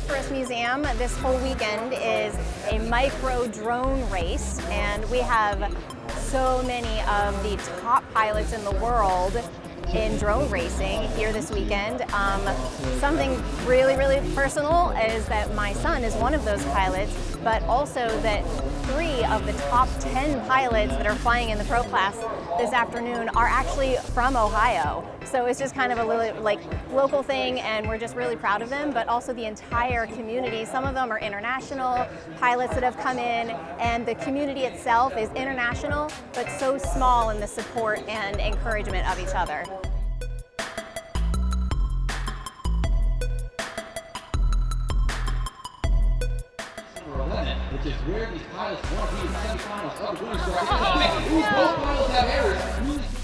Forest Museum this whole weekend is a micro drone race, and we have so many of the top pilots in the world in drone racing here this weekend. Something really, really personal is that my son is one of those pilots, but also that 3 of the top 10 pilots that are flying in the pro class this afternoon are actually from Ohio. So it's just kind of a little like local thing, and we're just really proud of them, but also the entire community. Some of them are international pilots that have come in, and the community itself is international, but so small in the support and encouragement of each other. Which is where these pilots want to be in the semifinals of the winner's bracket. Both pilots have errors.